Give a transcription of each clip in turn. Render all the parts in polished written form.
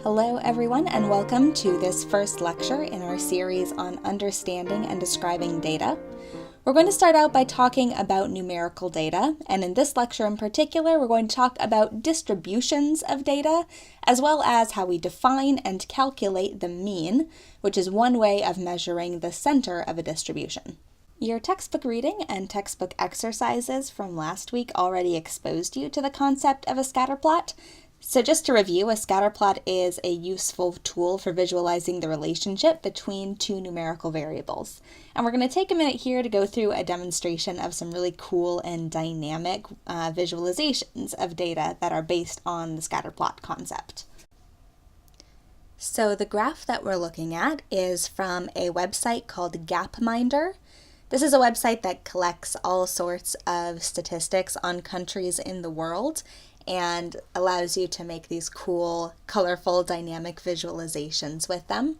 Hello everyone, and welcome to this first lecture in our series on understanding and describing data. We're going to start out by talking about numerical data, and in this lecture in particular, we're going to talk about distributions of data, as well as how we define and calculate the mean, which is one way of measuring the center of a distribution. Your textbook reading and textbook exercises from last week already exposed you to the concept of a scatter plot. So just to review, a scatter plot is a useful tool for visualizing the relationship between two numerical variables. And we're going to take a minute here to go through a demonstration of some really cool and dynamic visualizations of data that are based on the scatter plot concept. So the graph that we're looking at is from a website called Gapminder. This is a website that collects all sorts of statistics on countries in the world and allows you to make these cool, colorful, dynamic visualizations with them.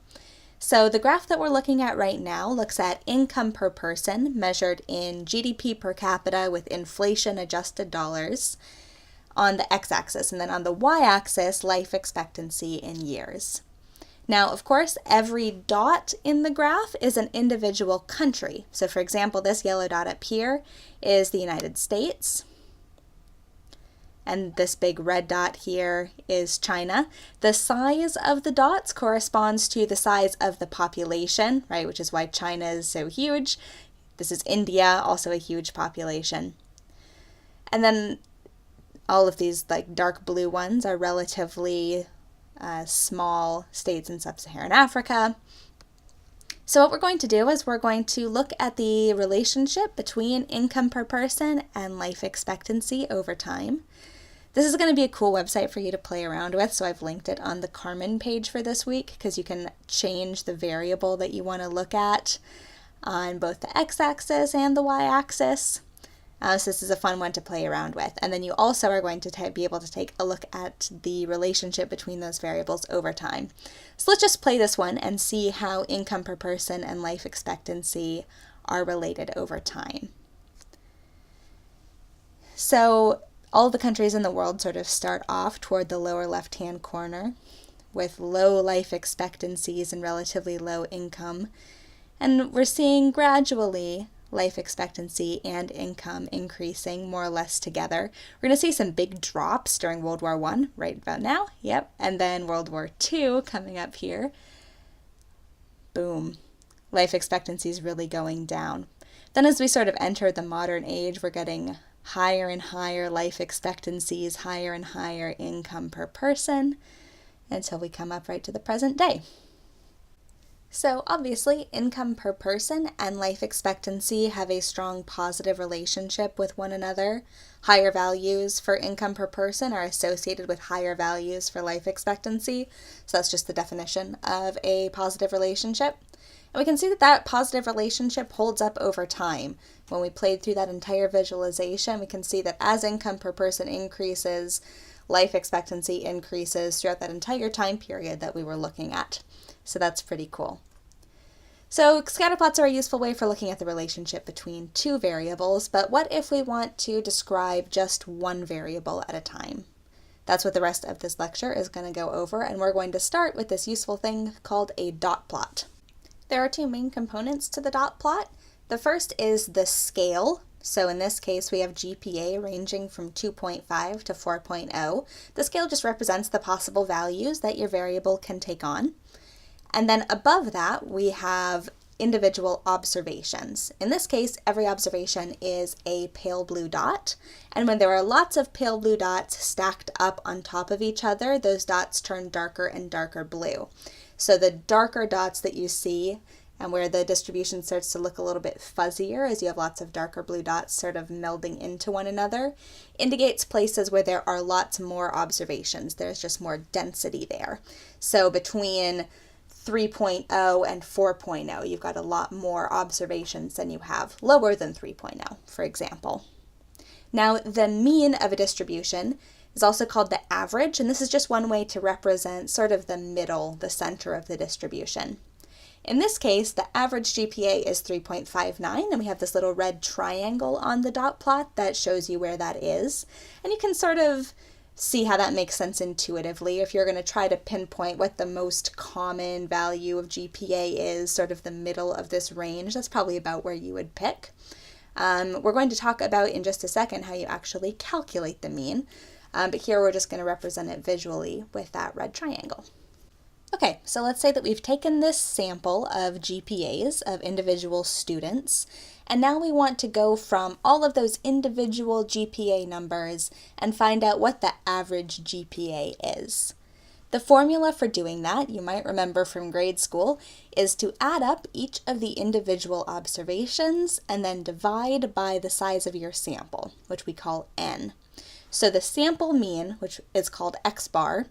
So the graph that we're looking at right now looks at income per person measured in GDP per capita with inflation-adjusted dollars on the x-axis, and then on the y-axis, life expectancy in years. Now, of course, every dot in the graph is an individual country. So for example, this yellow dot up here is the United States. And this big red dot here is China. The size of the dots corresponds to the size of the population, right, which is why China is so huge. This is India, also a huge population. And then all of these like dark blue ones are relatively small states in sub-Saharan Africa. So what we're going to do is we're going to look at the relationship between income per person and life expectancy over time. This is going to be a cool website for you to play around with, so I've linked it on the Carmen page for this week because you can change the variable that you want to look at on both the x-axis and the y-axis. So this is a fun one to play around with. And then you also are going to be able to take a look at the relationship between those variables over time. So let's just play this one and see how income per person and life expectancy are related over time. So all the countries in the world sort of start off toward the lower left-hand corner with low life expectancies and relatively low income. And we're seeing gradually life expectancy and income increasing more or less together. We're going to see some big drops during World War I, right about now, yep, and then World War II coming up here. Boom. Life expectancy is really going down. Then as we sort of enter the modern age, we're getting higher and higher life expectancies, higher and higher income per person, until we come up right to the present day. So obviously, income per person and life expectancy have a strong positive relationship with one another. Higher values for income per person are associated with higher values for life expectancy. So that's just the definition of a positive relationship. And we can see that that positive relationship holds up over time. When we played through that entire visualization, we can see that as income per person increases, life expectancy increases throughout that entire time period that we were looking at. So that's pretty cool. So scatterplots are a useful way for looking at the relationship between two variables, but what if we want to describe just one variable at a time? That's what the rest of this lecture is going to go over, and we're going to start with this useful thing called a dot plot. There are two main components to the dot plot. The first is the scale. So in this case, we have GPA ranging from 2.5 to 4.0. The scale just represents the possible values that your variable can take on. And then above that, we have individual observations. In this case, every observation is a pale blue dot. And when there are lots of pale blue dots stacked up on top of each other, those dots turn darker and darker blue. So the darker dots that you see, and where the distribution starts to look a little bit fuzzier as you have lots of darker blue dots sort of melding into one another, indicates places where there are lots more observations. There's just more density there. So between 3.0 and 4.0, you've got a lot more observations than you have lower than 3.0, for example. Now, the mean of a distribution is also called the average, and this is just one way to represent sort of the middle, the center of the distribution. In this case, the average GPA is 3.59, and we have this little red triangle on the dot plot that shows you where that is. And you can sort of see how that makes sense intuitively. If you're going to try to pinpoint what the most common value of GPA is, sort of the middle of this range, that's probably about where you would pick. We're going to talk about in just a second how you actually calculate the mean, but here we're just going to represent it visually with that red triangle. Okay, so let's say that we've taken this sample of GPAs of individual students, and now we want to go from all of those individual GPA numbers and find out what the average GPA is. The formula for doing that, you might remember from grade school, is to add up each of the individual observations and then divide by the size of your sample, which we call n. So the sample mean, which is called x bar,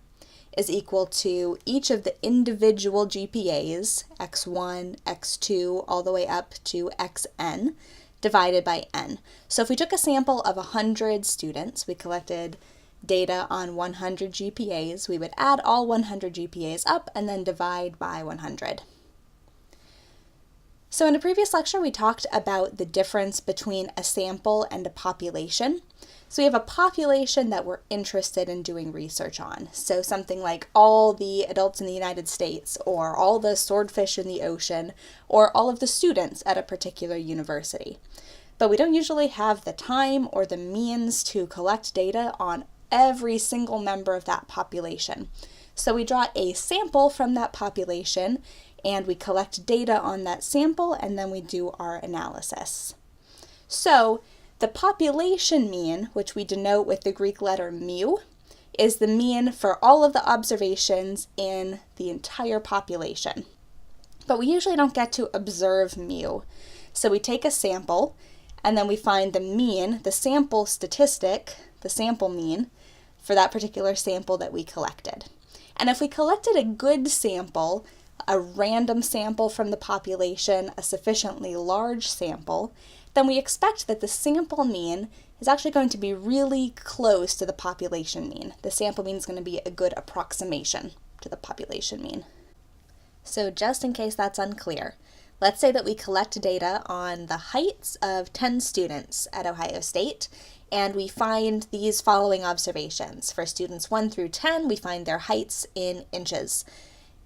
is equal to each of the individual GPAs, x1, x2, all the way up to xn, divided by n. So if we took a sample of 100 students, we collected data on 100 GPAs, we would add all 100 GPAs up and then divide by 100. So in a previous lecture, we talked about the difference between a sample and a population. So we have a population that we're interested in doing research on. So something like all the adults in the United States, or all the swordfish in the ocean, or all of the students at a particular university. But we don't usually have the time or the means to collect data on every single member of that population. So we draw a sample from that population, and we collect data on that sample, and then we do our analysis. So the population mean, which we denote with the Greek letter mu, is the mean for all of the observations in the entire population. But we usually don't get to observe mu. So we take a sample, and then we find the mean, the sample statistic, the sample mean, for that particular sample that we collected. And if we collected a good sample, a random sample from the population, a sufficiently large sample, then we expect that the sample mean is actually going to be really close to the population mean. The sample mean is going to be a good approximation to the population mean. So just in case that's unclear, let's say that we collect data on the heights of 10 students at Ohio State, and we find these following observations. For students 1 through 10, we find their heights in inches.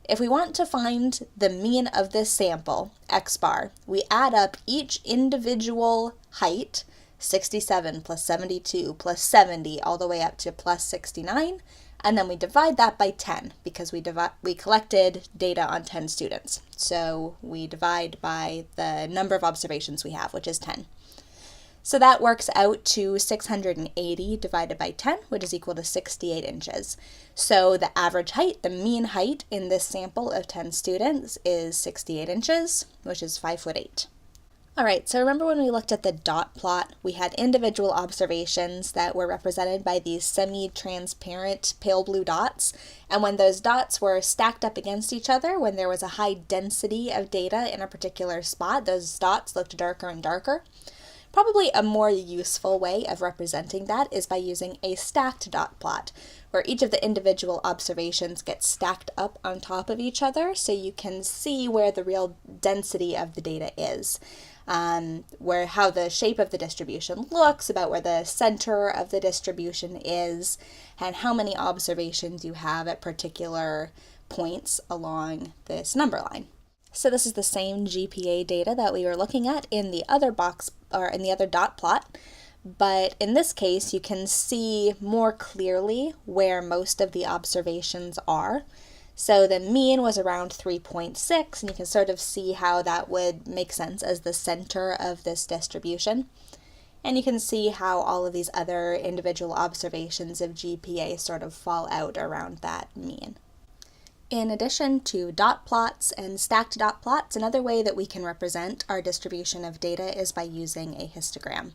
If we want to find the mean of this sample, x bar, we add up each individual height, 67 plus 72 plus 70, all the way up to plus 69, and then we divide that by 10 because we collected data on 10 students. So we divide by the number of observations we have, which is 10. So that works out to 680 divided by 10, which is equal to 68 inches. So the average height, the mean height in this sample of 10 students is 68 inches, which is 5'8". All right, so remember when we looked at the dot plot, we had individual observations that were represented by these semi-transparent pale blue dots, and when those dots were stacked up against each other, when there was a high density of data in a particular spot, those dots looked darker and darker. Probably a more useful way of representing that is by using a stacked dot plot, where each of the individual observations gets stacked up on top of each other so you can see where the real density of the data is, how the shape of the distribution looks, about where the center of the distribution is, and how many observations you have at particular points along this number line. So this is the same GPA data that we were looking at in the other box, or in the other dot plot, but in this case you can see more clearly where most of the observations are. So the mean was around 3.6, and you can sort of see how that would make sense as the center of this distribution. And you can see how all of these other individual observations of GPA sort of fall out around that mean. In addition to dot plots and stacked dot plots, another way that we can represent our distribution of data is by using a histogram.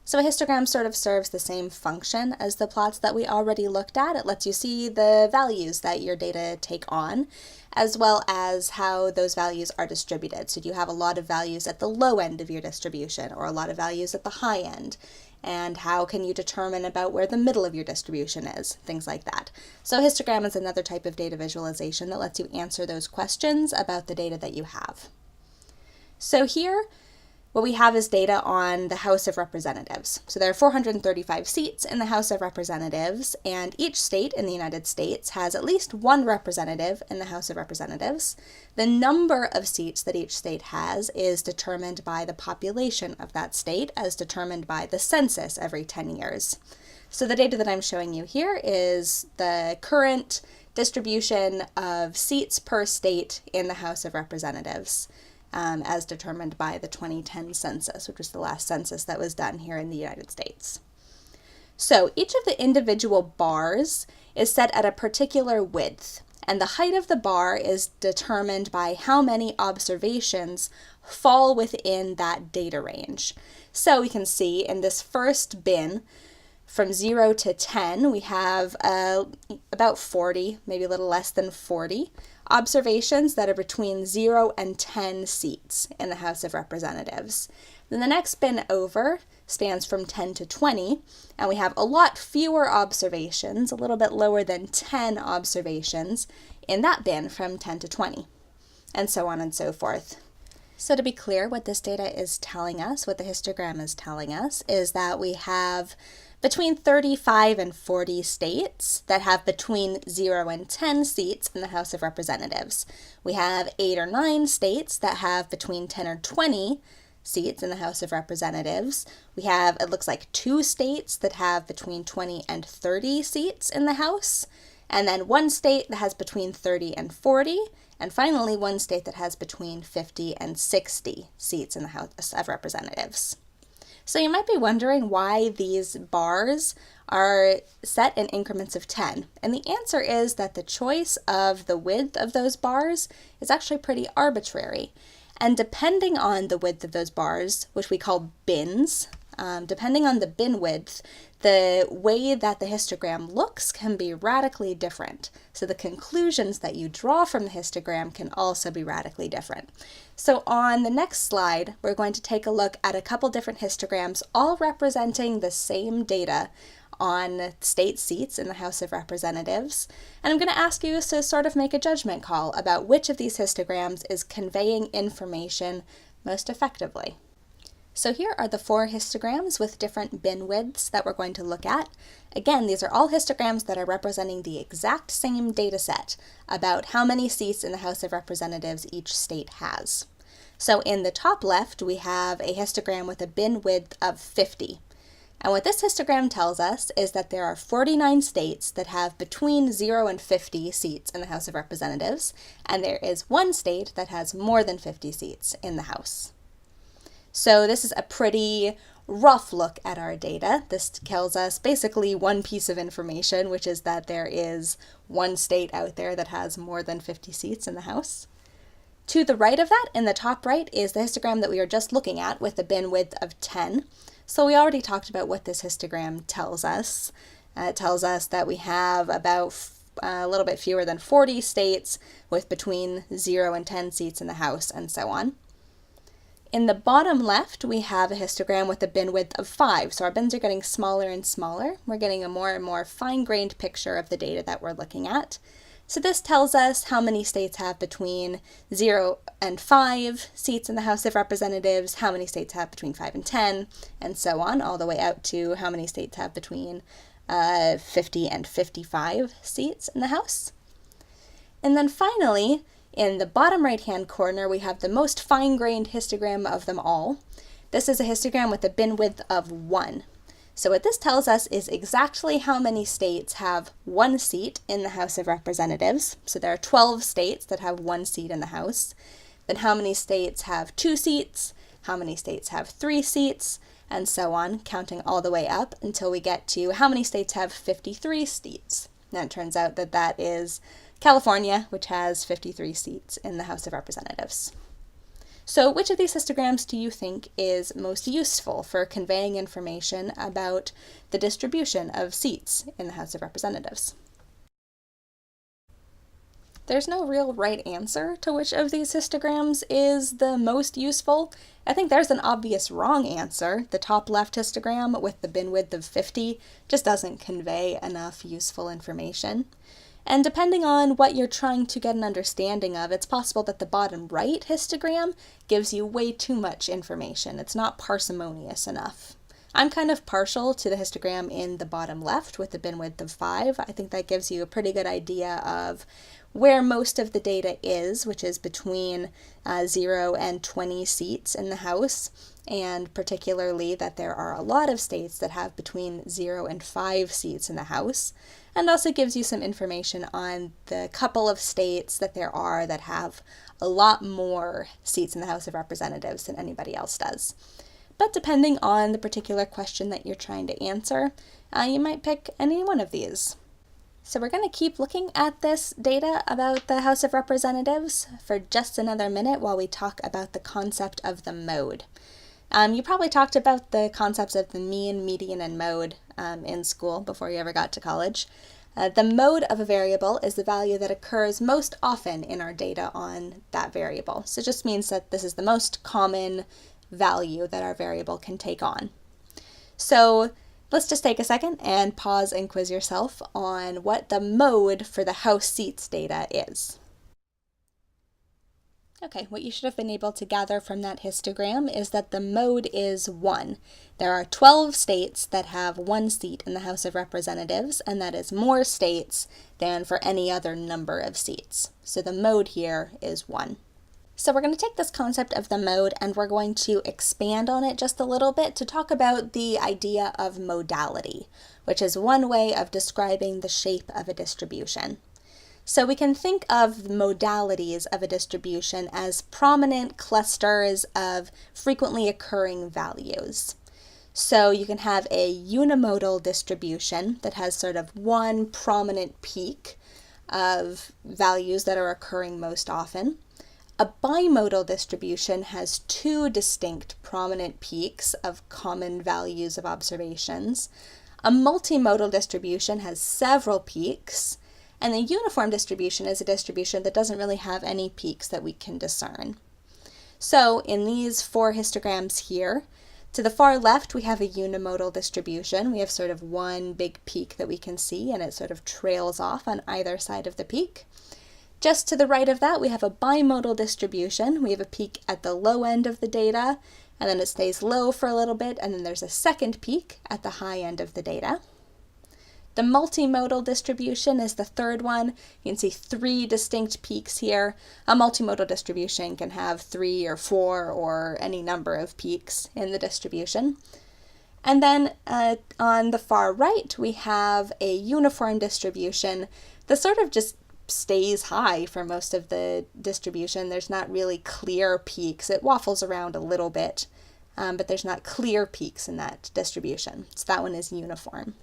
So a histogram sort of serves the same function as the plots that we already looked at. It lets you see the values that your data take on, as well as how those values are distributed. So do you have a lot of values at the low end of your distribution, or a lot of values at the high end? And how can you determine about where the middle of your distribution is, things like that. So a histogram is another type of data visualization that lets you answer those questions about the data that you have. So here, What we have is data on the House of Representatives. So there are 435 seats in the House of Representatives, and each state in the United States has at least one representative in the House of Representatives. The number of seats that each state has is determined by the population of that state, as determined by the census every 10 years. So the data that I'm showing you here is the current distribution of seats per state in the House of Representatives, as determined by the 2010 census, which was the last census that was done here in the United States. So each of the individual bars is set at a particular width, and the height of the bar is determined by how many observations fall within that data range. So we can see in this first bin, from 0 to 10, we have about 40, maybe a little less than 40 observations that are between 0 and 10 seats in the House of Representatives. Then the next bin over spans from 10 to 20, and we have a lot fewer observations, a little bit lower than 10 observations in that bin from 10 to 20, and so on and so forth. So to be clear, what this data is telling us, what the histogram is telling us, is that we have between 35 and 40 states that have between 0 and 10 seats in the House of Representatives. We have 8 or 9 states that have between 10 or 20 seats in the House of Representatives. We have, it looks like, 2 states that have between 20 and 30 seats in the House, and then 1 state that has between 30 and 40, and finally 1 state that has between 50 and 60 seats in the House of Representatives. So you might be wondering why these bars are set in increments of 10. And the answer is that the choice of the width of those bars is actually pretty arbitrary. And depending on the width of those bars, which we call bins, depending on the bin width, the way that the histogram looks can be radically different. So the conclusions that you draw from the histogram can also be radically different. So on the next slide, we're going to take a look at a couple different histograms, all representing the same data on state seats in the House of Representatives. And I'm going to ask you to sort of make a judgment call about which of these histograms is conveying information most effectively. So here are the 4 histograms with different bin widths that we're going to look at. Again, these are all histograms that are representing the exact same data set about how many seats in the House of Representatives each state has. So in the top left, we have a histogram with a bin width of 50. And what this histogram tells us is that there are 49 states that have between 0 and 50 seats in the House of Representatives, and there is 1 state that has more than 50 seats in the House. So this is a pretty rough look at our data. This tells us basically one piece of information, which is that there is 1 state out there that has more than 50 seats in the House. To the right of that, in the top right, is the histogram that we are just looking at with a bin width of 10. So we already talked about what this histogram tells us. It tells us that we have about a little bit fewer than 40 states with between 0 and 10 seats in the House, and so on. In the bottom left, we have a histogram with a bin width of 5. So our bins are getting smaller and smaller. We're getting a more and more fine-grained picture of the data that we're looking at. So this tells us how many states have between 0 and 5 seats in the House of Representatives, how many states have between 5 and 10, and so on, all the way out to how many states have between 50 and 55 seats in the House. And then finally, in the bottom right-hand corner, we have the most fine-grained histogram of them all. This is a histogram with a bin width of 1. So what this tells us is exactly how many states have 1 seat in the House of Representatives. So there are 12 states that have 1 seat in the House. Then how many states have 2 seats, how many states have 3 seats, and so on, counting all the way up until we get to how many states have 53 seats. Now it turns out that that is California, which has 53 seats in the House of Representatives. So which of these histograms do you think is most useful for conveying information about the distribution of seats in the House of Representatives? There's no real right answer to which of these histograms is the most useful. I think there's an obvious wrong answer. The top left histogram with the bin width of 50 just doesn't convey enough useful information. And depending on what you're trying to get an understanding of, it's possible that the bottom right histogram gives you way too much information. It's not parsimonious enough. I'm kind of partial to the histogram in the bottom left with the bin width of 5. I think that gives you a pretty good idea of where most of the data is, which is between 0 and 20 seats in the House, and particularly that there are a lot of states that have between 0 and 5 seats in the House, and also gives you some information on the couple of states that there are that have a lot more seats in the House of Representatives than anybody else does. But depending on the particular question that you're trying to answer, you might pick any one of these. So we're going to keep looking at this data about the House of Representatives for just another minute while we talk about the concept of the mode. You probably talked about the concepts of the mean, median, and mode in school before you ever got to college. The mode of a variable is the value that occurs most often in our data on that variable. So it just means that this is the most common value that our variable can take on. So let's just take a second and pause and quiz yourself on what the mode for the House seats data is. Okay, what you should have been able to gather from that histogram is that the mode is 1. There are 12 states that have 1 seat in the House of Representatives, and that is more states than for any other number of seats. So the mode here is 1. So we're going to take this concept of the mode and we're going to expand on it just a little bit to talk about the idea of modality, which is one way of describing the shape of a distribution. So we can think of modalities of a distribution as prominent clusters of frequently occurring values. So you can have a unimodal distribution that has sort of one prominent peak of values that are occurring most often. A bimodal distribution has 2 distinct prominent peaks of common values of observations. A multimodal distribution has several peaks, and a uniform distribution is a distribution that doesn't really have any peaks that we can discern. So in these 4 histograms here, to the far left we have a unimodal distribution. We have sort of one big peak that we can see, and it sort of trails off on either side of the peak. Just to the right of that, we have a bimodal distribution. We have a peak at the low end of the data, and then it stays low for a little bit, and then there's a second peak at the high end of the data. The multimodal distribution is the third one. You can see 3 distinct peaks here. A multimodal distribution can have 3 or 4 or any number of peaks in the distribution. And then on the far right, we have a uniform distribution that sort of just stays high for most of the distribution. There's not really clear peaks. It waffles around a little bit, but there's not clear peaks in that distribution. So that one is uniform.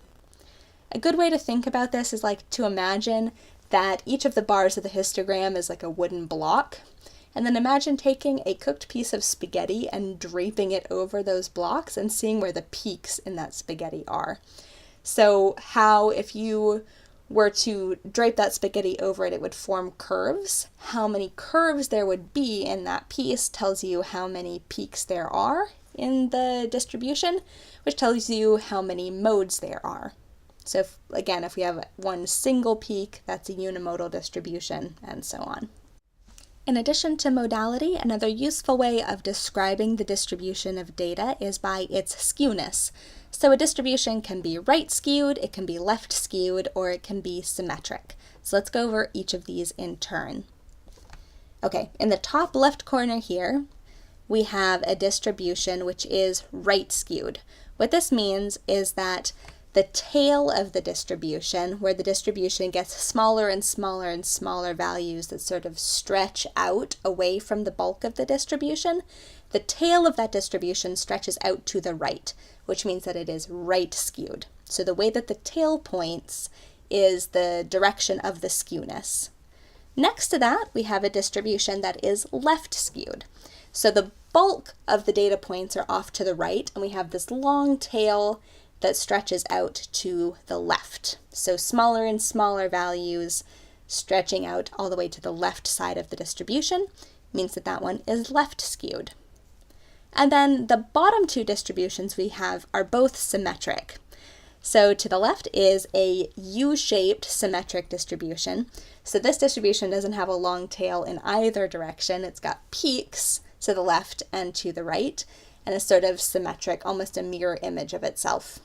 A good way to think about this is like to imagine that each of the bars of the histogram is like a wooden block, and then imagine taking a cooked piece of spaghetti and draping it over those blocks and seeing where the peaks in that spaghetti are. So how if you were to drape that spaghetti over it, it would form curves. How many curves there would be in that piece tells you how many peaks there are in the distribution, which tells you how many modes there are. So if we have one single peak, that's a unimodal distribution, and so on. In addition to modality, another useful way of describing the distribution of data is by its skewness. So a distribution can be right skewed, it can be left skewed, or it can be symmetric. So let's go over each of these in turn. Okay, in the top left corner here, we have a distribution which is right skewed. What this means is that the tail of the distribution, where the distribution gets smaller and smaller and smaller values that sort of stretch out away from the bulk of the distribution, the tail of that distribution stretches out to the right, which means that it is right skewed. So the way that the tail points is the direction of the skewness. Next to that, we have a distribution that is left skewed. So the bulk of the data points are off to the right, and we have this long tail that stretches out to the left. So smaller and smaller values stretching out all the way to the left side of the distribution means that that one is left skewed. And then the bottom 2 distributions we have are both symmetric. So to the left is a U-shaped symmetric distribution. So this distribution doesn't have a long tail in either direction. It's got peaks to the left and to the right, and is sort of symmetric, almost a mirror image of itself.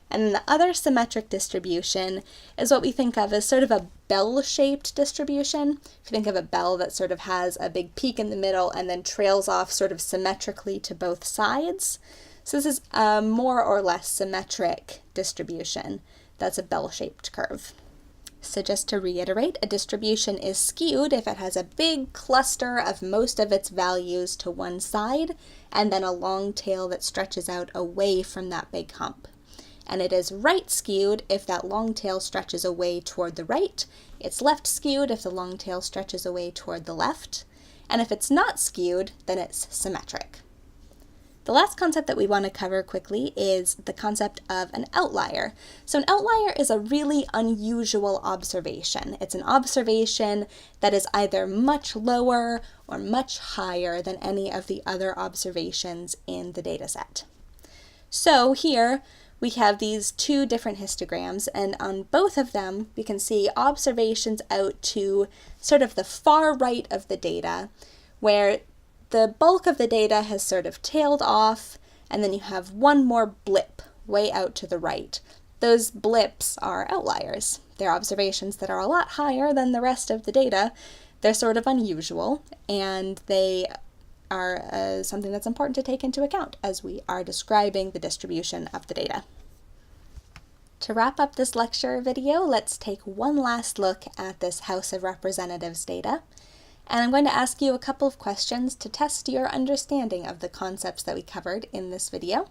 And then the other symmetric distribution is what we think of as sort of a bell-shaped distribution. If you think of a bell that sort of has a big peak in the middle and then trails off sort of symmetrically to both sides. So this is a more or less symmetric distribution. That's a bell-shaped curve. So just to reiterate, a distribution is skewed if it has a big cluster of most of its values to one side and then a long tail that stretches out away from that big hump. And it is right skewed if that long tail stretches away toward the right. It's left skewed if the long tail stretches away toward the left. And if it's not skewed, then it's symmetric. The last concept that we want to cover quickly is the concept of an outlier. So an outlier is a really unusual observation. It's an observation that is either much lower or much higher than any of the other observations in the data set. So here we have these two different histograms, and on both of them we can see observations out to sort of the far right of the data, where the bulk of the data has sort of tailed off, and then you have one more blip way out to the right. Those blips are outliers. They're observations that are a lot higher than the rest of the data. They're sort of unusual, and they are something that's important to take into account as we are describing the distribution of the data. To wrap up this lecture video, let's take one last look at this House of Representatives data. And I'm going to ask you a couple of questions to test your understanding of the concepts that we covered in this video.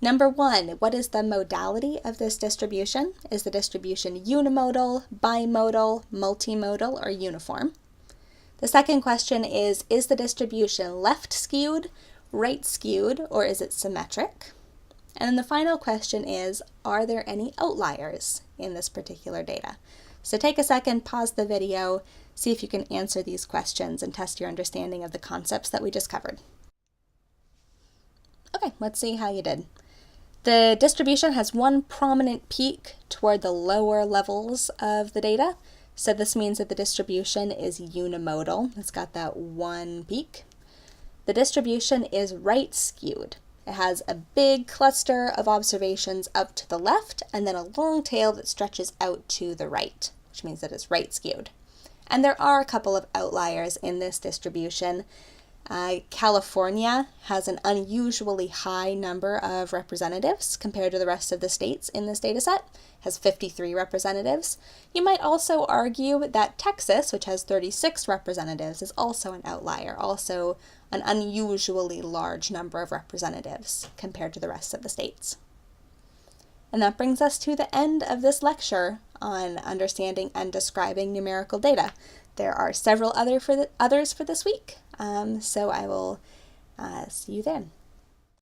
Number one, what is the modality of this distribution? Is the distribution unimodal, bimodal, multimodal, or uniform? The second question is the distribution left skewed, right skewed, or is it symmetric? And then the final question is, are there any outliers in this particular data? So take a second, pause the video, see if you can answer these questions and test your understanding of the concepts that we just covered. Okay, let's see how you did. The distribution has one prominent peak toward the lower levels of the data. So this means that the distribution is unimodal. It's got that one peak. The distribution is right skewed. It has a big cluster of observations up to the left and then a long tail that stretches out to the right, which means that it's right skewed. And there are a couple of outliers in this distribution. California has an unusually high number of representatives compared to the rest of the states in this data set, has 53 representatives. You might also argue that Texas, which has 36 representatives, is also an outlier, also an unusually large number of representatives compared to the rest of the states. And that brings us to the end of this lecture on understanding and describing numerical data. There are several others for this week, so I will see you then.